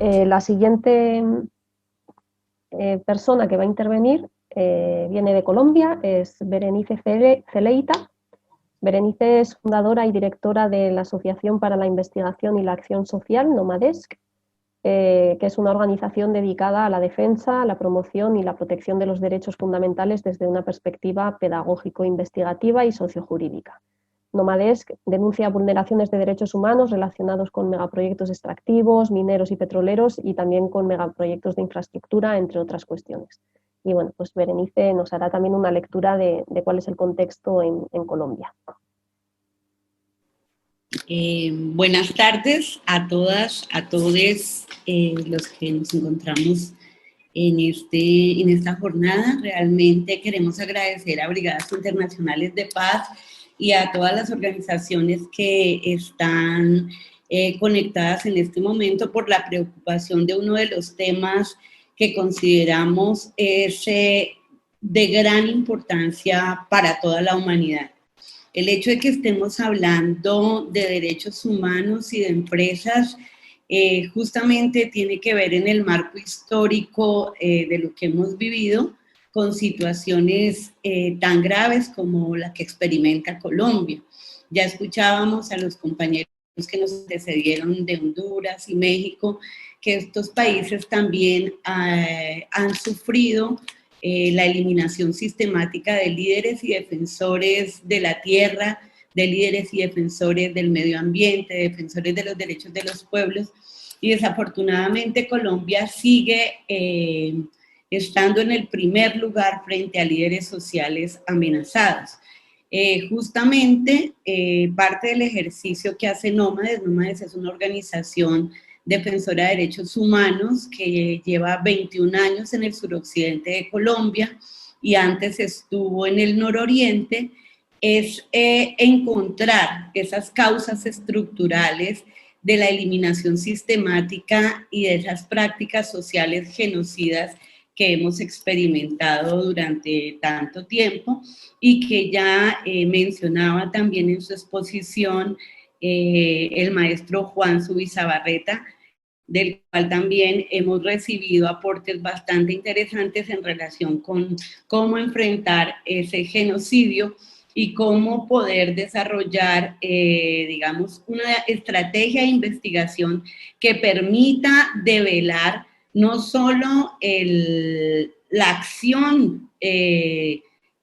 La siguiente persona que va a intervenir viene de Colombia, es Berenice Celeita. Berenice es fundadora y directora de la Asociación para la Investigación y la Acción Social, Nomadesc, que es una organización dedicada a la defensa, la promoción y la protección de los derechos fundamentales desde una perspectiva pedagógico-investigativa y sociojurídica. Nomadesc denuncia vulneraciones de derechos humanos relacionados con megaproyectos extractivos, mineros y petroleros y también con megaproyectos de infraestructura, entre otras cuestiones. Y bueno, pues Berenice nos hará también una lectura de cuál es el contexto en Colombia. Buenas tardes a todas, a todos los que nos encontramos en esta jornada. Realmente queremos agradecer a Brigadas Internacionales de Paz y a todas las organizaciones que están conectadas en este momento por la preocupación de uno de los temas que consideramos es de gran importancia para toda la humanidad. El hecho de que estemos hablando de derechos humanos y de empresas justamente tiene que ver en el marco histórico de lo que hemos vivido con situaciones tan graves como la que experimenta Colombia. Ya escuchábamos a los compañeros que nos antecedieron de Honduras y México, que estos países también han sufrido la eliminación sistemática de líderes y defensores de la tierra, de líderes y defensores del medio ambiente, de defensores de los derechos de los pueblos, y desafortunadamente Colombia sigue estando en el primer lugar frente a líderes sociales amenazados. Justamente parte del ejercicio que hace Nomadesc es una organización defensora de derechos humanos que lleva 21 años en el suroccidente de Colombia y antes estuvo en el nororiente, es encontrar esas causas estructurales de la eliminación sistemática y de esas prácticas sociales genocidas que hemos experimentado durante tanto tiempo y que ya mencionaba también en su exposición el maestro Juan Zubizabarreta, del cual también hemos recibido aportes bastante interesantes en relación con cómo enfrentar ese genocidio y cómo poder desarrollar, digamos, una estrategia de investigación que permita develar no solo la acción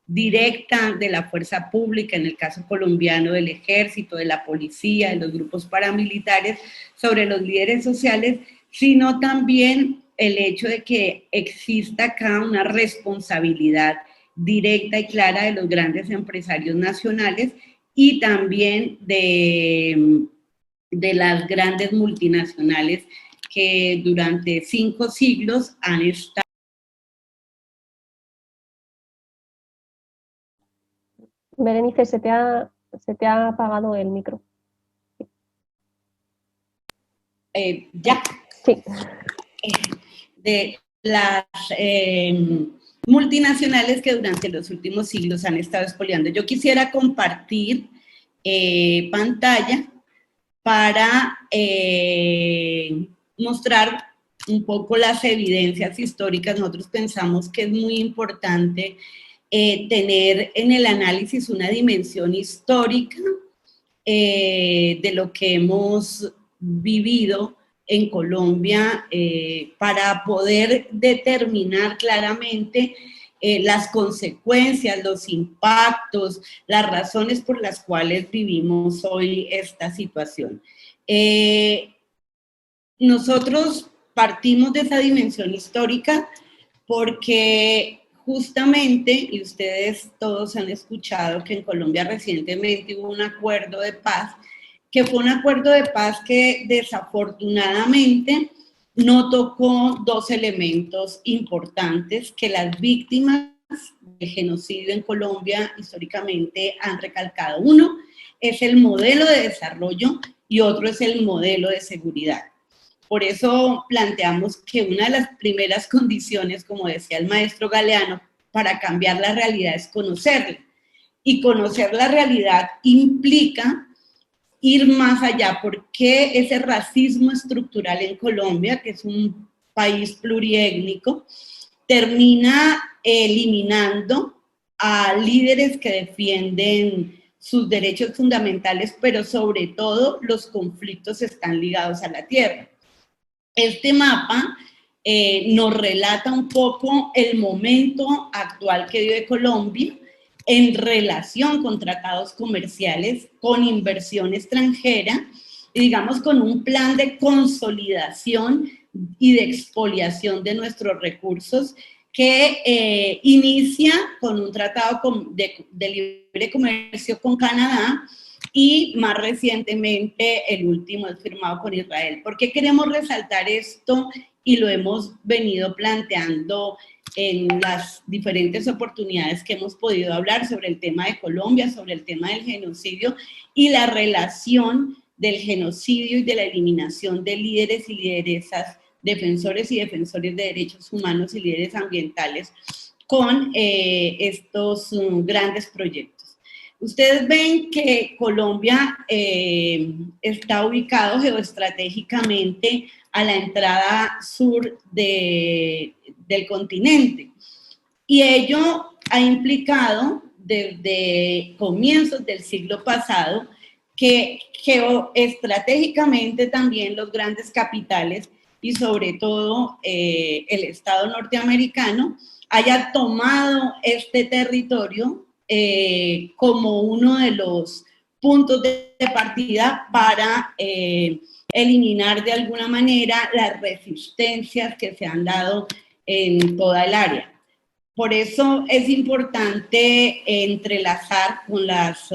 directa de la fuerza pública, en el caso colombiano del ejército, de la policía, de los grupos paramilitares, sobre los líderes sociales, sino también el hecho de que exista acá una responsabilidad directa y clara de los grandes empresarios nacionales y también de las grandes multinacionales que durante 5 siglos han estado. Berenice, se te ha apagado el micro. Ya. Sí. De las multinacionales que durante los últimos siglos han estado expoliando. Yo quisiera compartir pantalla para mostrar un poco las evidencias históricas. Nosotros pensamos que es muy importante tener en el análisis una dimensión histórica de lo que hemos vivido en Colombia para poder determinar claramente las consecuencias, los impactos, las razones por las cuales vivimos hoy esta situación. Nosotros partimos de esa dimensión histórica porque justamente, y ustedes todos han escuchado que en Colombia recientemente hubo un acuerdo de paz, que fue un acuerdo de paz que desafortunadamente no tocó 2 elementos importantes que las víctimas del genocidio en Colombia históricamente han recalcado. Uno es el modelo de desarrollo y otro es el modelo de seguridad. Por eso planteamos que una de las primeras condiciones, como decía el maestro Galeano, para cambiar la realidad es conocerla. Y conocer la realidad implica ir más allá. ¿Por qué ese racismo estructural en Colombia, que es un país pluriétnico, termina eliminando a líderes que defienden sus derechos fundamentales, pero sobre todo los conflictos están ligados a la tierra? Este mapa nos relata un poco el momento actual que vive Colombia en relación con tratados comerciales, con inversión extranjera, y digamos con un plan de consolidación y de expoliación de nuestros recursos que inicia con un tratado de libre comercio con Canadá, y más recientemente el último es firmado con Israel. ¿Por qué queremos resaltar esto? Y lo hemos venido planteando en las diferentes oportunidades que hemos podido hablar sobre el tema de Colombia, sobre el tema del genocidio y la relación del genocidio y de la eliminación de líderes y lideresas, defensores y defensores de derechos humanos y líderes ambientales con estos grandes proyectos. Ustedes ven que Colombia está ubicado geoestratégicamente a la entrada sur del continente, y ello ha implicado desde comienzos del siglo pasado que geoestratégicamente también los grandes capitales y sobre todo el Estado norteamericano haya tomado este territorio como uno de los puntos de partida para eliminar de alguna manera las resistencias que se han dado en toda el área. Por eso es importante entrelazar con las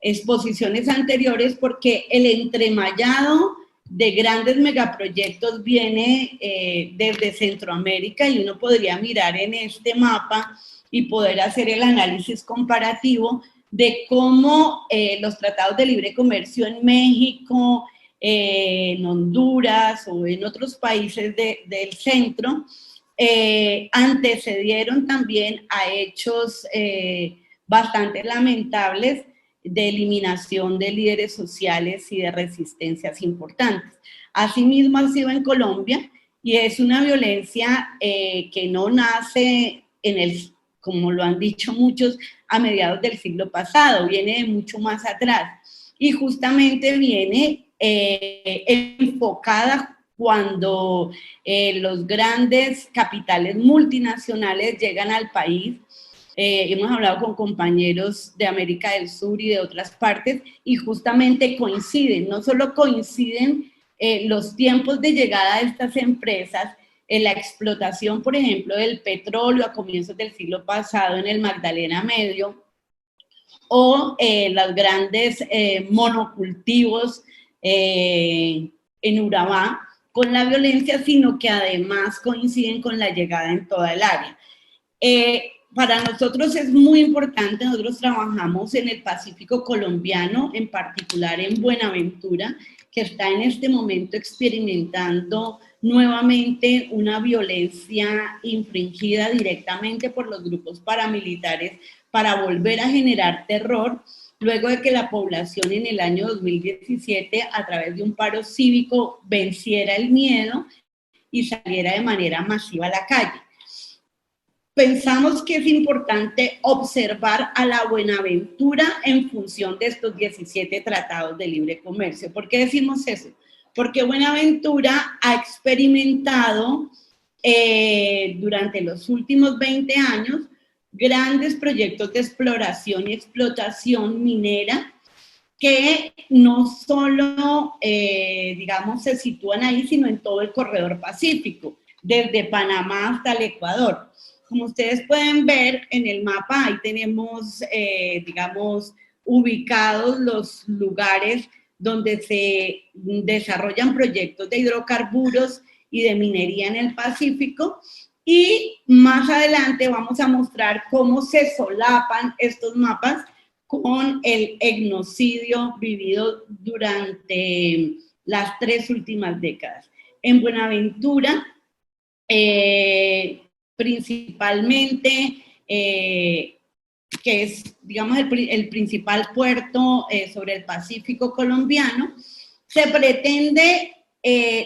exposiciones anteriores, porque el entremallado de grandes megaproyectos viene desde Centroamérica, y uno podría mirar en este mapa y poder hacer el análisis comparativo de cómo los tratados de libre comercio en México, en Honduras o en otros países del centro antecedieron también a hechos bastante lamentables de eliminación de líderes sociales y de resistencias importantes. Asimismo ha sido en Colombia, y es una violencia que no nace como lo han dicho muchos, a mediados del siglo pasado, viene de mucho más atrás, y justamente viene enfocada cuando los grandes capitales multinacionales llegan al país. Hemos hablado con compañeros de América del Sur y de otras partes, y justamente coinciden, no solo coinciden los tiempos de llegada de estas empresas, en la explotación, por ejemplo, del petróleo a comienzos del siglo pasado en el Magdalena Medio, o los grandes monocultivos en Urabá, con la violencia, sino que además coinciden con la llegada en toda el área. Para nosotros es muy importante, nosotros trabajamos en el Pacífico colombiano, en particular en Buenaventura, que está en este momento experimentando nuevamente una violencia infringida directamente por los grupos paramilitares para volver a generar terror, luego de que la población en el año 2017, a través de un paro cívico, venciera el miedo y saliera de manera masiva a la calle. Pensamos que es importante observar a la Buenaventura en función de estos 17 tratados de libre comercio. ¿Por qué decimos eso? Porque Buenaventura ha experimentado durante los últimos 20 años grandes proyectos de exploración y explotación minera que no solo, digamos, se sitúan ahí, sino en todo el corredor pacífico, desde Panamá hasta el Ecuador. Como ustedes pueden ver en el mapa, ahí tenemos, digamos, ubicados los lugares donde se desarrollan proyectos de hidrocarburos y de minería en el Pacífico, y más adelante vamos a mostrar cómo se solapan estos mapas con el etnocidio vivido durante las 3 últimas décadas. En Buenaventura, principalmente que es, digamos, el principal puerto sobre el Pacífico colombiano, se pretende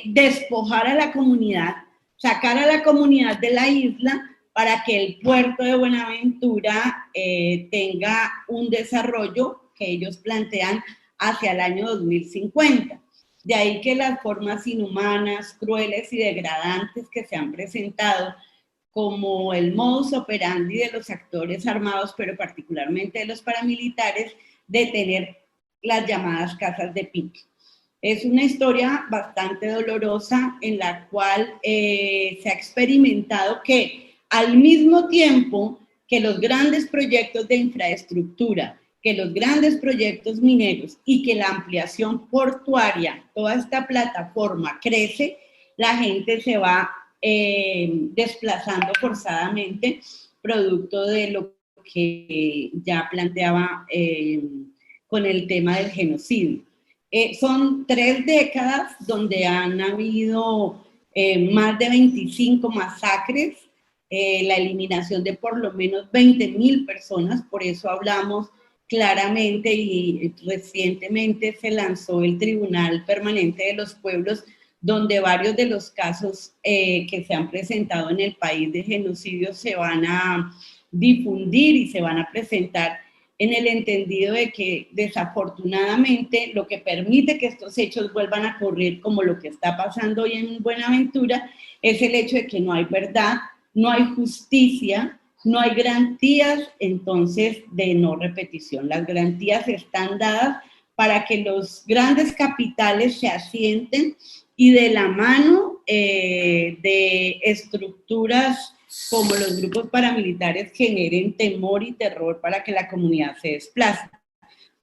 despojar a la comunidad, sacar a la comunidad de la isla para que el puerto de Buenaventura tenga un desarrollo que ellos plantean hacia el año 2050. De ahí que las formas inhumanas, crueles y degradantes que se han presentado, como el modus operandi de los actores armados, pero particularmente de los paramilitares, de tener las llamadas casas de pique. Es una historia bastante dolorosa en la cual se ha experimentado que al mismo tiempo que los grandes proyectos de infraestructura, que los grandes proyectos mineros y que la ampliación portuaria, toda esta plataforma crece, la gente se va desplazando forzadamente, producto de lo que ya planteaba con el tema del genocidio. Son 3 décadas donde han habido más de 25 masacres, la eliminación de por lo menos 20.000 personas, por eso hablamos claramente y recientemente se lanzó el Tribunal Permanente de los Pueblos, donde varios de los casos que se han presentado en el país de genocidio se van a difundir y se van a presentar en el entendido de que desafortunadamente lo que permite que estos hechos vuelvan a ocurrir, como lo que está pasando hoy en Buenaventura, es el hecho de que no hay verdad, no hay justicia, no hay garantías entonces de no repetición. Las garantías están dadas para que los grandes capitales se asienten y de la mano de estructuras como los grupos paramilitares generen temor y terror para que la comunidad se desplace.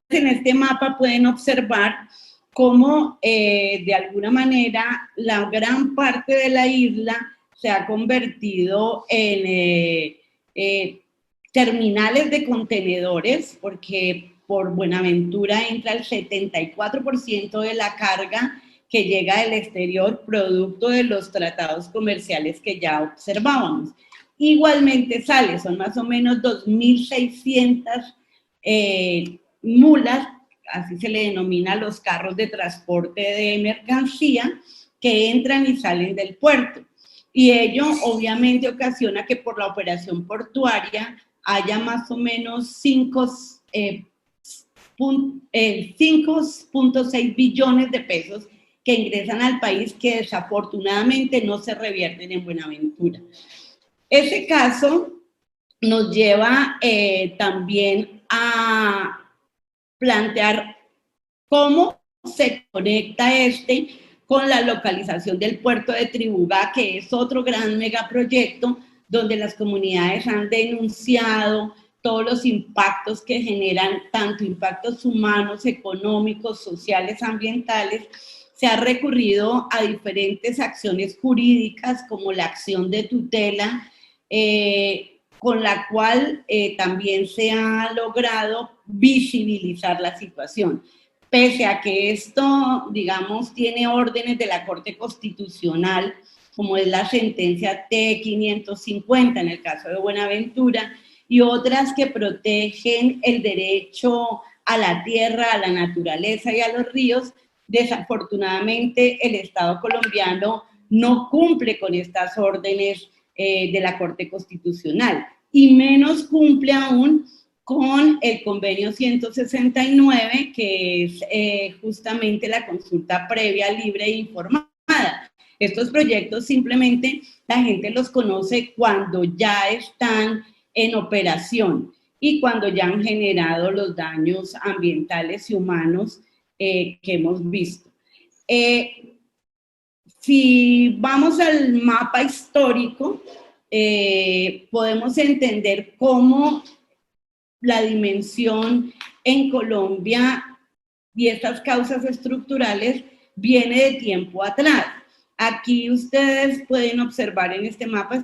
En este mapa pueden observar cómo de alguna manera la gran parte de la isla se ha convertido en terminales de contenedores, porque por Buenaventura entra el 74% de la carga que llega del exterior, producto de los tratados comerciales que ya observábamos. Igualmente sale, son más o menos 2.600 mulas, así se le denomina a los carros de transporte de mercancía, que entran y salen del puerto. Y ello obviamente ocasiona que por la operación portuaria haya más o menos 5.6 billones de pesos que ingresan al país, que desafortunadamente no se revierten en Buenaventura. Ese caso nos lleva también a plantear cómo se conecta con la localización del puerto de Tribugá, que es otro gran megaproyecto donde las comunidades han denunciado todos los impactos que generan, tanto impactos humanos, económicos, sociales, ambientales. Se ha recurrido a diferentes acciones jurídicas como la acción de tutela, con la cual también se ha logrado visibilizar la situación. Pese a que esto, digamos, tiene órdenes de la Corte Constitucional, como es la sentencia T-550 en el caso de Buenaventura, y otras que protegen el derecho a la tierra, a la naturaleza y a los ríos, desafortunadamente el Estado colombiano no cumple con estas órdenes de la Corte Constitucional, y menos cumple aún con el convenio 169, que es justamente la consulta previa, libre e informada. Estos proyectos simplemente la gente los conoce cuando ya están en operación y cuando ya han generado los daños ambientales y humanos que hemos visto. Si vamos al mapa histórico, podemos entender cómo la dimensión en Colombia y estas causas estructurales viene de tiempo atrás. Aquí ustedes pueden observar en este mapa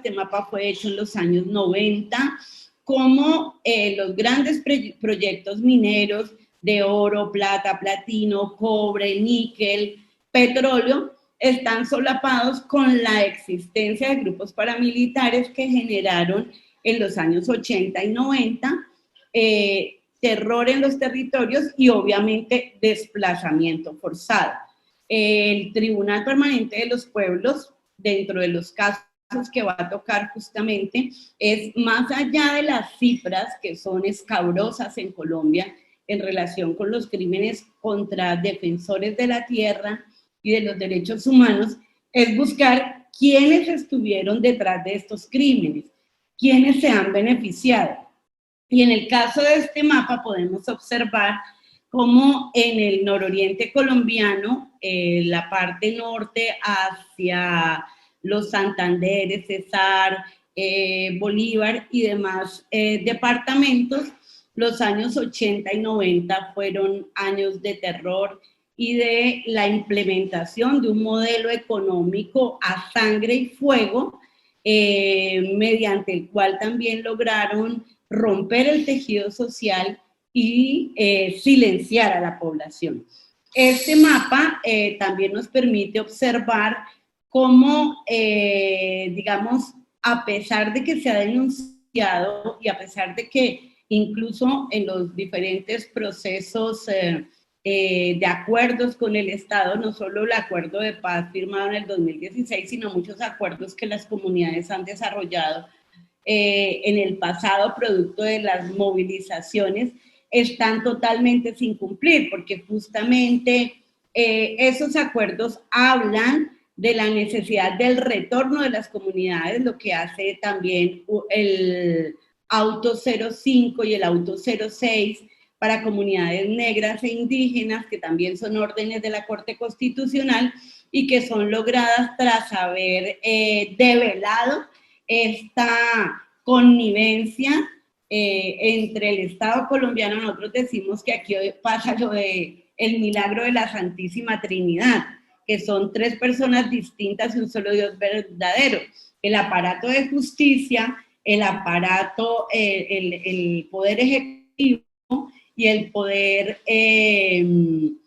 fue hecho en los años 90, cómo los grandes proyectos mineros de oro, plata, platino, cobre, níquel, petróleo, están solapados con la existencia de grupos paramilitares que generaron en los años 80 y 90 terror en los territorios y obviamente desplazamiento forzado. El Tribunal Permanente de los Pueblos, dentro de los casos que va a tocar justamente, es más allá de las cifras que son escabrosas en Colombia en relación con los crímenes contra defensores de la tierra y de los derechos humanos, es buscar quiénes estuvieron detrás de estos crímenes, quiénes se han beneficiado. Y en el caso de este mapa podemos observar cómo en el nororiente colombiano, la parte norte hacia los Santanderes, Cesar, Bolívar y demás departamentos, los años 80 y 90 fueron años de terror y de la implementación de un modelo económico a sangre y fuego, mediante el cual también lograron romper el tejido social y silenciar a la población. Este mapa también nos permite observar cómo, digamos, a pesar de que se ha denunciado y a pesar de que incluso en los diferentes procesos de acuerdos con el Estado, no solo el acuerdo de paz firmado en el 2016, sino muchos acuerdos que las comunidades han desarrollado en el pasado, producto de las movilizaciones, están totalmente sin cumplir, porque justamente esos acuerdos hablan de la necesidad del retorno de las comunidades, lo que hace también el Auto 05 y el Auto 06 para comunidades negras e indígenas, que también son órdenes de la Corte Constitucional y que son logradas tras haber develado esta connivencia entre el Estado colombiano. Nosotros decimos que aquí pasa lo de el milagro de la Santísima Trinidad, que son tres personas distintas y un solo Dios verdadero: el aparato de justicia, el aparato, el poder ejecutivo y el poder el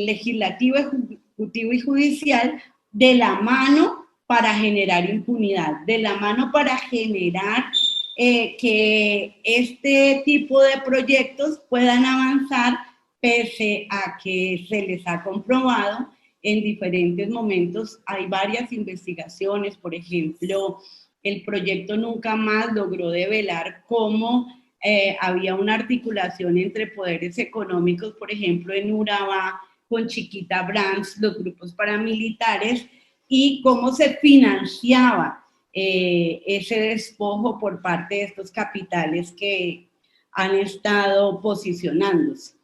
legislativo, ejecutivo y judicial, de la mano para generar impunidad, de la mano para generar que este tipo de proyectos puedan avanzar pese a que se les ha comprobado en diferentes momentos. Hay varias investigaciones, por ejemplo, el proyecto Nunca Más logró develar cómo había una articulación entre poderes económicos, por ejemplo, en Urabá, con Chiquita Brands, los grupos paramilitares, y cómo se financiaba ese despojo por parte de estos capitales que han estado posicionándose.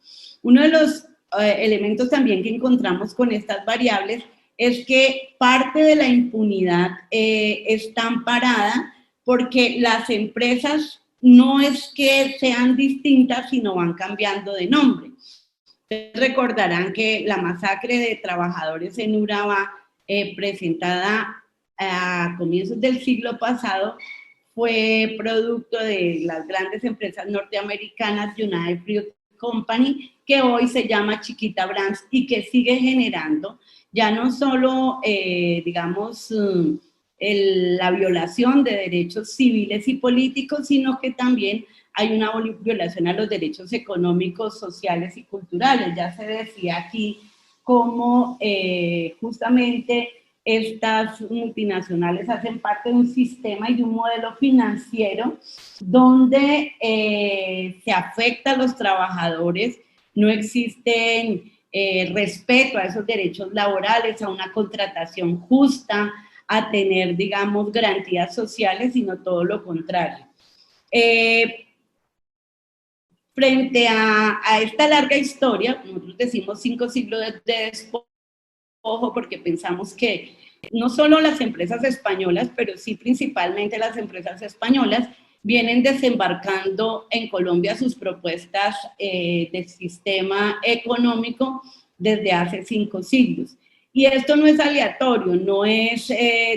Uno de los elementos también que encontramos con estas variables es que parte de la impunidad está amparada porque las empresas no es que sean distintas, sino van cambiando de nombre. Ustedes recordarán que la masacre de trabajadores en Urabá, presentada a comienzos del siglo pasado, fue producto de las grandes empresas norteamericanas United Fruit Company, que hoy se llama Chiquita Brands y que sigue generando ya no solo, digamos, la violación de derechos civiles y políticos, sino que también hay una violación a los derechos económicos, sociales y culturales. Ya se decía aquí cómo justamente estas multinacionales hacen parte de un sistema y de un modelo financiero donde se afecta a los trabajadores, no existen respeto a esos derechos laborales, a una contratación justa, a tener, digamos, garantías sociales, sino todo lo contrario. Frente a esta larga historia, nosotros decimos 5 siglos de despojo, porque pensamos que no solo las empresas españolas, pero sí principalmente las empresas españolas, vienen desembarcando en Colombia sus propuestas de sistema económico desde hace 5 siglos. Y esto no es aleatorio, no es,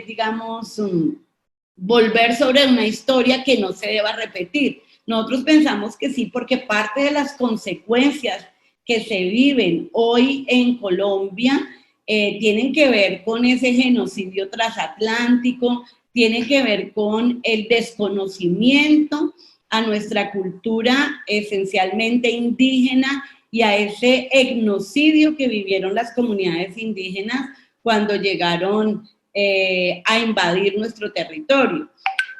digamos, volver sobre una historia que no se deba repetir. Nosotros pensamos que sí, porque parte de las consecuencias que se viven hoy en Colombia tienen que ver con ese genocidio transatlántico, tienen que ver con el desconocimiento a nuestra cultura esencialmente indígena y a ese etnocidio que vivieron las comunidades indígenas cuando llegaron a invadir nuestro territorio.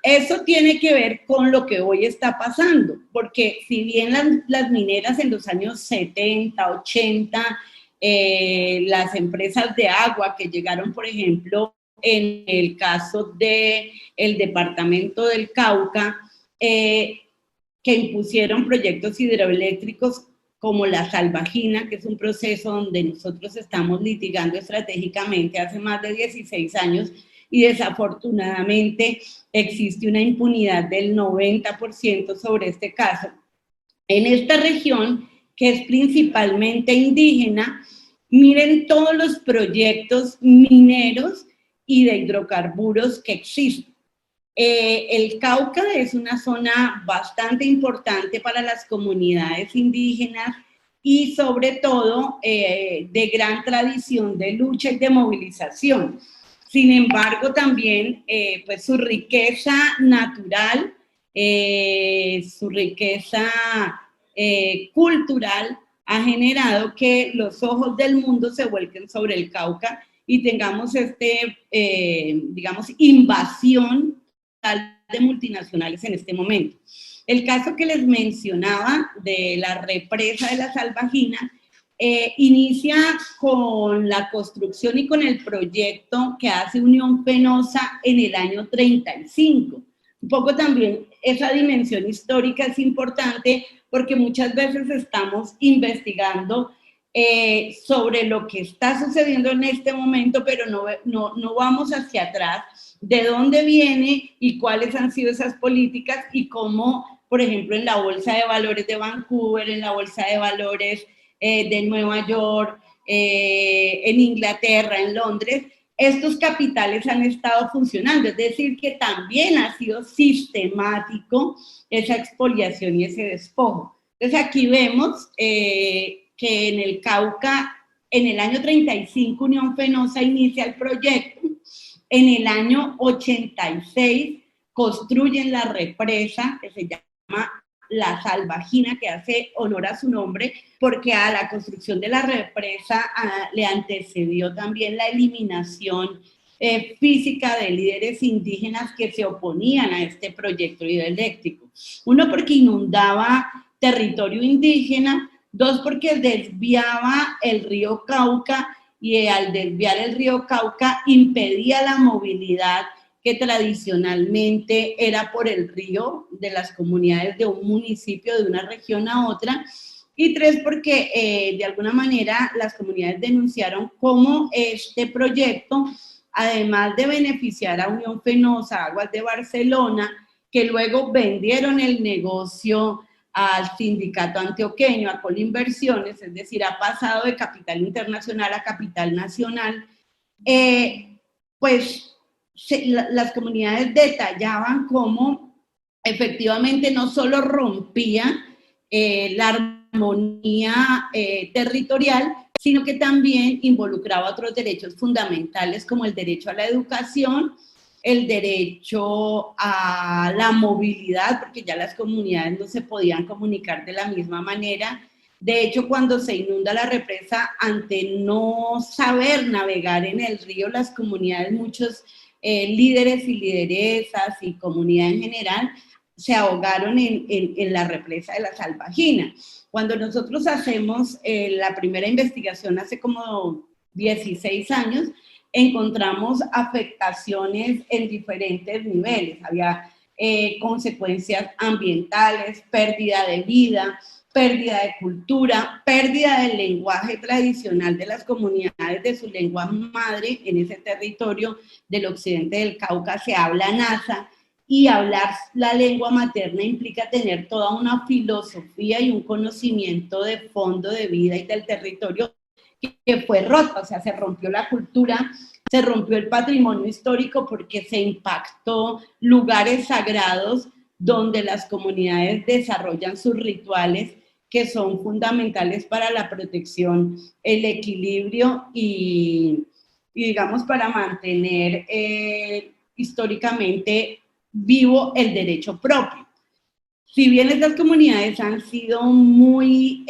Eso tiene que ver con lo que hoy está pasando, porque si bien las mineras en los años 70, 80, las empresas de agua que llegaron, por ejemplo, en el caso del departamento del Cauca, que impusieron proyectos hidroeléctricos como la Salvajina, que es un proceso donde nosotros estamos litigando estratégicamente hace más de 16 años, y desafortunadamente existe una impunidad del 90% sobre este caso. En esta región, que es principalmente indígena, miren todos los proyectos mineros y de hidrocarburos que existen. El Cauca es una zona bastante importante para las comunidades indígenas y sobre todo de gran tradición de lucha y de movilización. Sin embargo, también pues su riqueza natural, su riqueza cultural ha generado que los ojos del mundo se vuelquen sobre el Cauca y tengamos digamos, invasión de multinacionales en este momento. El caso que les mencionaba de la represa de la Salvajina inicia con la construcción y con el proyecto que hace Unión Fenosa en el año 35. Un poco también esa dimensión histórica es importante porque muchas veces estamos investigando sobre lo que está sucediendo en este momento, pero no vamos hacia atrás, de dónde viene y cuáles han sido esas políticas y cómo, por ejemplo, en la Bolsa de Valores de Vancouver, en la Bolsa de Valores de Nueva York, en Inglaterra, en Londres, estos capitales han estado funcionando, es decir, que también ha sido sistemático esa expoliación y ese despojo. Entonces aquí vemos que en el Cauca, en el año 35, Unión Fenosa inicia el proyecto, en el año 86 construyen la represa que se llama la Salvajina, que hace honor a su nombre, porque a la construcción de la represa le antecedió también la eliminación física de líderes indígenas que se oponían a este proyecto hidroeléctrico. Uno, porque inundaba territorio indígena; dos, porque desviaba el río Cauca y al desviar el río Cauca impedía la movilidad que tradicionalmente era por el río de las comunidades de un municipio, de una región a otra; y tres, porque de alguna manera las comunidades denunciaron cómo este proyecto, además de beneficiar a Unión Fenosa, Aguas de Barcelona, que luego vendieron el negocio al sindicato antioqueño, a Colinversiones, es decir, ha pasado de capital internacional a capital nacional, pues las comunidades detallaban cómo efectivamente no solo rompía la armonía territorial, sino que también involucraba otros derechos fundamentales como el derecho a la educación, el derecho a la movilidad, porque ya las comunidades no se podían comunicar de la misma manera. De hecho, cuando se inunda la represa, ante no saber navegar en el río, las comunidades, muchos líderes y lideresas y comunidad en general, se ahogaron en la represa de la Salvajina. Cuando nosotros hacemos la primera investigación hace como 16 años, encontramos afectaciones en diferentes niveles. Había consecuencias ambientales, pérdida de vida, pérdida de cultura, pérdida del lenguaje tradicional de las comunidades, de su lengua madre. En ese territorio del occidente del Cauca se habla nasa, y hablar la lengua materna implica tener toda una filosofía y un conocimiento de fondo de vida y del territorio que fue roto. O sea, se rompió la cultura, se rompió el patrimonio histórico porque se impactó lugares sagrados donde las comunidades desarrollan sus rituales que son fundamentales para la protección, el equilibrio y digamos, para mantener históricamente vivo el derecho propio. Si bien estas comunidades han sido muy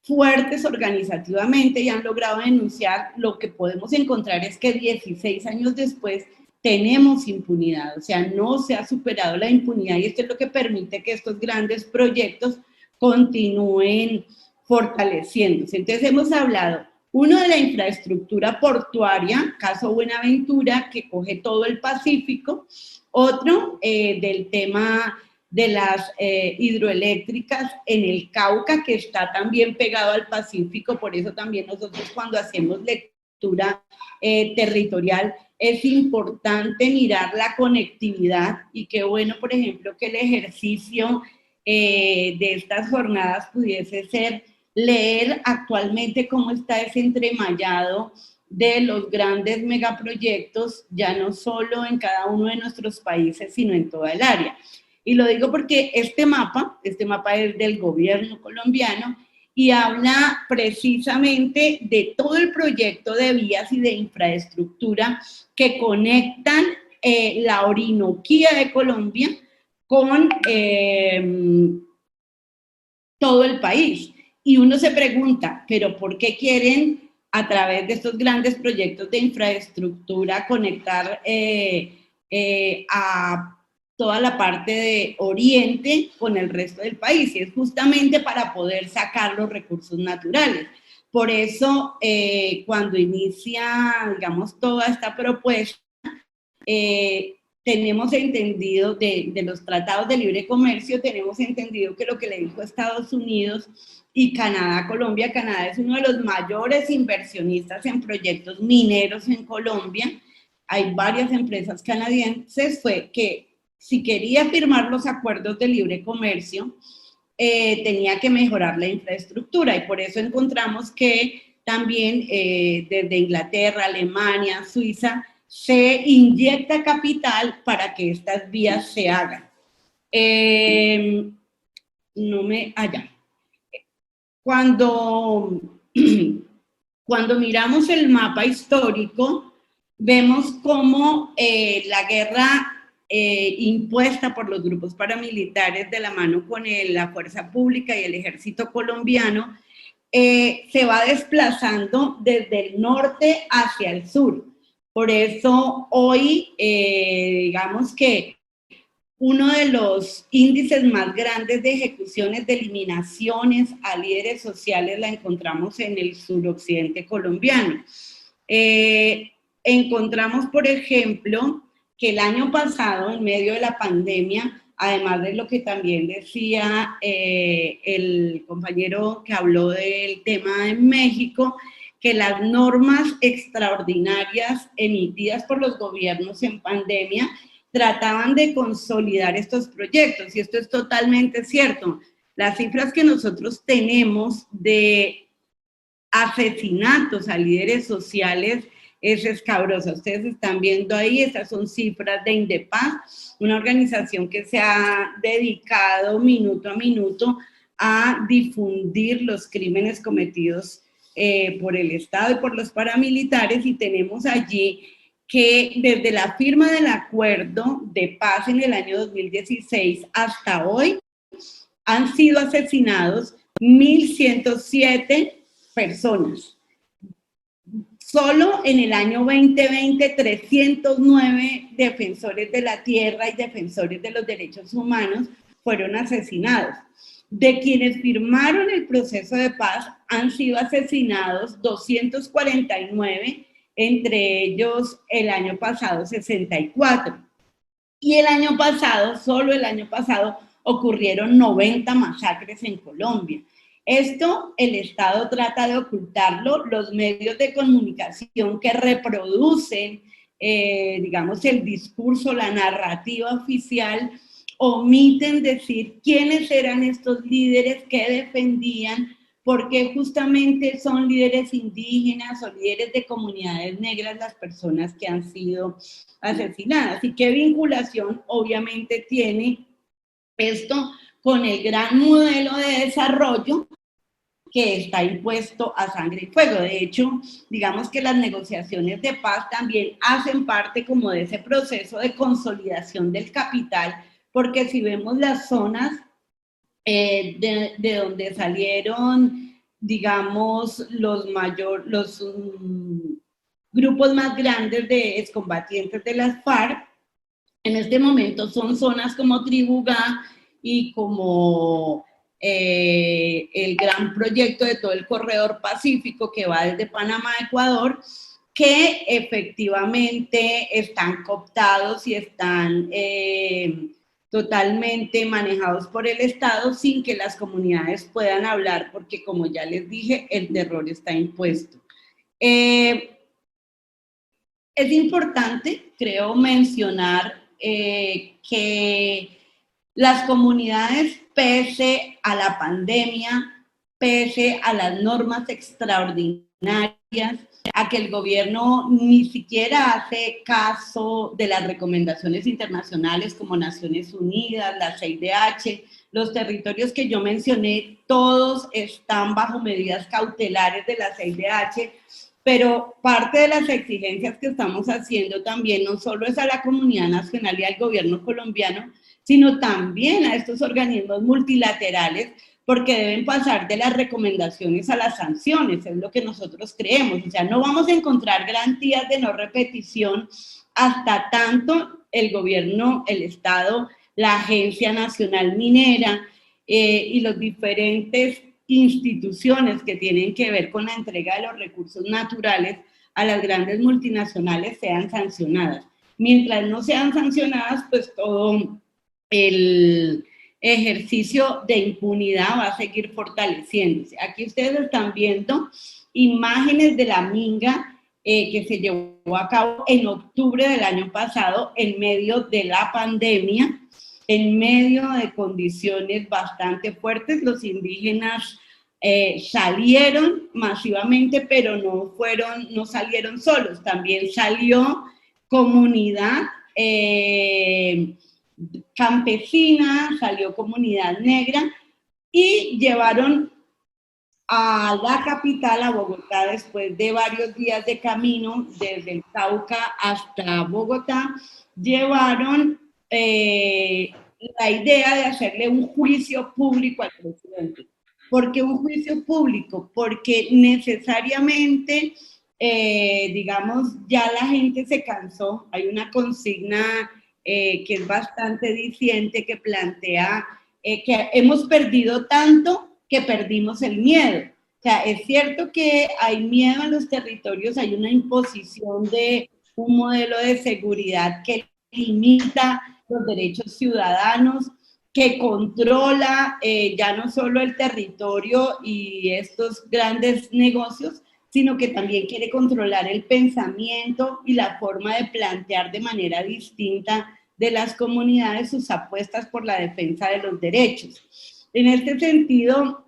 fuertes organizativamente y han logrado denunciar, lo que podemos encontrar es que 16 años después tenemos impunidad, o sea, no se ha superado la impunidad y esto es lo que permite que estos grandes proyectos continúen fortaleciéndose. Entonces hemos hablado, uno, de la infraestructura portuaria, caso Buenaventura, que coge todo el Pacífico, otro del tema de las hidroeléctricas en el Cauca, que está también pegado al Pacífico, por eso también nosotros cuando hacemos lectura territorial es importante mirar la conectividad y qué bueno, por ejemplo, que el ejercicio de estas jornadas pudiese ser leer actualmente cómo está ese entremallado de los grandes megaproyectos, ya no solo en cada uno de nuestros países, sino en toda el área. Y lo digo porque este mapa es del gobierno colombiano y habla precisamente de todo el proyecto de vías y de infraestructura que conectan la Orinoquía de Colombia con todo el país. Y uno se pregunta, ¿pero por qué quieren a través de estos grandes proyectos de infraestructura conectar a toda la parte de Oriente con el resto del país? Y es justamente para poder sacar los recursos naturales. Por eso, cuando inicia, digamos, toda esta propuesta, tenemos entendido de los tratados de libre comercio, tenemos entendido que lo que le dijo Estados Unidos y Canadá a Colombia, Canadá es uno de los mayores inversionistas en proyectos mineros en Colombia, hay varias empresas canadienses, fue que si quería firmar los acuerdos de libre comercio, tenía que mejorar la infraestructura y por eso encontramos que también desde Inglaterra, Alemania, Suiza, se inyecta capital para que estas vías se hagan. Cuando miramos el mapa histórico, vemos cómo la guerra impuesta por los grupos paramilitares de la mano con la fuerza pública y el ejército colombiano se va desplazando desde el norte hacia el sur. Por eso hoy, digamos que uno de los índices más grandes de ejecuciones, de eliminaciones a líderes sociales, la encontramos en el suroccidente colombiano. Encontramos, por ejemplo, que el año pasado, en medio de la pandemia, además de lo que también decía el compañero que habló del tema en México, que las normas extraordinarias emitidas por los gobiernos en pandemia trataban de consolidar estos proyectos, y esto es totalmente cierto. Las cifras que nosotros tenemos de asesinatos a líderes sociales es escabrosa. Ustedes están viendo ahí, estas son cifras de Indepaz, una organización que se ha dedicado minuto a minuto a difundir los crímenes cometidos por el Estado y por los paramilitares, y tenemos allí que desde la firma del acuerdo de paz en el año 2016 hasta hoy han sido asesinados 1.107 personas. Solo en el año 2020, 309 defensores de la tierra y defensores de los derechos humanos fueron asesinados. De quienes firmaron el proceso de paz han sido asesinados 249, entre ellos el año pasado 64. Y el año pasado, solo el año pasado, ocurrieron 90 masacres en Colombia. Esto el Estado trata de ocultarlo, los medios de comunicación que reproducen, digamos, el discurso, la narrativa oficial, omiten decir quiénes eran estos líderes que defendían, porque justamente son líderes indígenas o líderes de comunidades negras las personas que han sido asesinadas. ¿Y qué vinculación obviamente tiene esto con el gran modelo de desarrollo que está impuesto a sangre y fuego? De hecho, digamos que las negociaciones de paz también hacen parte como de ese proceso de consolidación del capital porque si vemos las zonas de donde salieron, digamos, los grupos más grandes de excombatientes de las FARC, en este momento son zonas como Tribugá y como el gran proyecto de todo el corredor pacífico que va desde Panamá a Ecuador, que efectivamente están cooptados y están totalmente manejados por el Estado sin que las comunidades puedan hablar, porque como ya les dije, el terror está impuesto. Es importante, creo, mencionar que las comunidades, pese a la pandemia, pese a las normas extraordinarias, a que el gobierno ni siquiera hace caso de las recomendaciones internacionales como Naciones Unidas, la CIDH, los territorios que yo mencioné, todos están bajo medidas cautelares de la CIDH, pero parte de las exigencias que estamos haciendo también no solo es a la comunidad nacional y al gobierno colombiano, sino también a estos organismos multilaterales, porque deben pasar de las recomendaciones a las sanciones, es lo que nosotros creemos. O sea, no vamos a encontrar garantías de no repetición hasta tanto el gobierno, el Estado, la Agencia Nacional Minera y los diferentes instituciones que tienen que ver con la entrega de los recursos naturales a las grandes multinacionales sean sancionadas. Mientras no sean sancionadas, pues todo el ejercicio de impunidad va a seguir fortaleciéndose. Aquí ustedes están viendo imágenes de la minga que se llevó a cabo en octubre del año pasado en medio de la pandemia, en medio de condiciones bastante fuertes. Los indígenas salieron masivamente, pero no salieron solos, también salió comunidad campesina, salió comunidad negra y llevaron a la capital, a Bogotá, después de varios días de camino desde el Cauca hasta Bogotá, llevaron la idea de hacerle un juicio público al presidente. ¿Por qué un juicio público? Porque necesariamente, digamos, ya la gente se cansó. Hay una consigna que es bastante diciente, que plantea que hemos perdido tanto que perdimos el miedo. O sea, es cierto que hay miedo en los territorios, hay una imposición de un modelo de seguridad que limita los derechos ciudadanos, que controla ya no solo el territorio y estos grandes negocios, sino que también quiere controlar el pensamiento y la forma de plantear de manera distinta de las comunidades sus apuestas por la defensa de los derechos. En este sentido,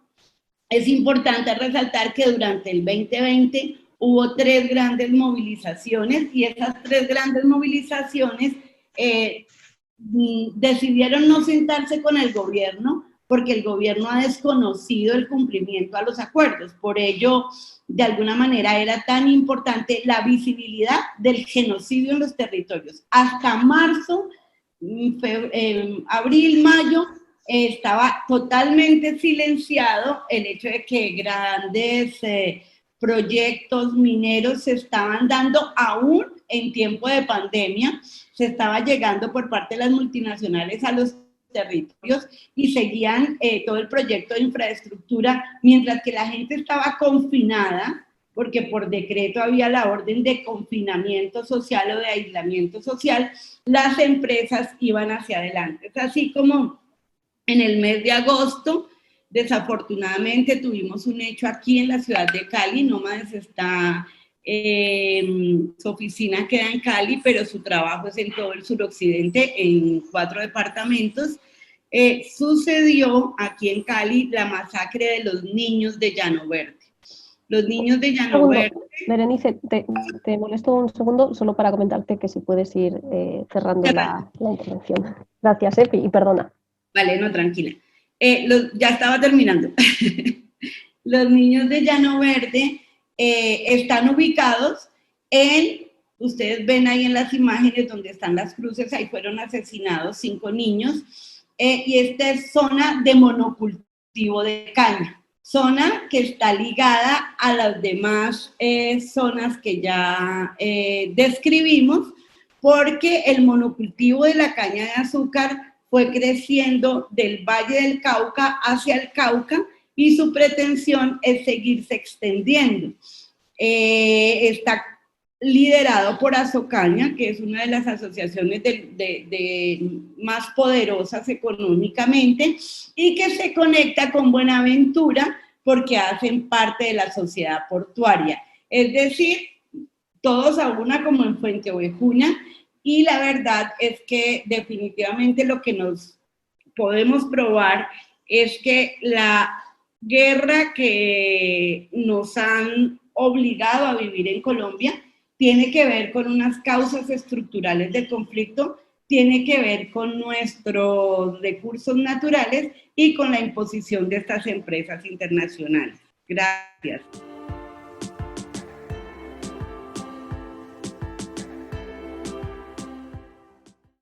es importante resaltar que durante el 2020 hubo 3 grandes movilizaciones y esas 3 grandes movilizaciones decidieron no sentarse con el gobierno porque el gobierno ha desconocido el cumplimiento a los acuerdos. Por ello, de alguna manera era tan importante la visibilidad del genocidio en los territorios. Hasta marzo, abril, mayo, estaba totalmente silenciado el hecho de que grandes proyectos mineros se estaban dando aún en tiempo de pandemia, se estaba llegando por parte de las multinacionales a los territorios y seguían todo el proyecto de infraestructura, mientras que la gente estaba confinada, porque por decreto había la orden de confinamiento social o de aislamiento social, las empresas iban hacia adelante. Es así como en el mes de agosto, desafortunadamente tuvimos un hecho aquí en la ciudad de Cali. Nómades está, su oficina queda en Cali, pero su trabajo es en todo el suroccidente, en 4 departamentos. Sucedió aquí en Cali la masacre de los niños de Llano Verde. Los niños de Llano Verde... Berenice, te molesto un segundo solo para comentarte que si puedes ir cerrando la intervención. Gracias, y perdona. Vale, no, tranquila. Ya estaba terminando. Los niños de Llano Verde están ubicados en Ustedes ven ahí en las imágenes donde están las cruces, ahí fueron asesinados 5 niños, y esta es zona de monocultivo de caña, zona que está ligada a las demás zonas que ya describimos, porque el monocultivo de la caña de azúcar fue creciendo del Valle del Cauca hacia el Cauca y su pretensión es seguirse extendiendo. Está liderado por Asocaña, que es una de las asociaciones más poderosas económicamente y que se conecta con Buenaventura porque hacen parte de la sociedad portuaria. Es decir, todos a una como en Fuente Ovejuna, y la verdad es que definitivamente lo que nos podemos probar es que la guerra que nos han obligado a vivir en Colombia tiene que ver con unas causas estructurales del conflicto, tiene que ver con nuestros recursos naturales y con la imposición de estas empresas internacionales. Gracias.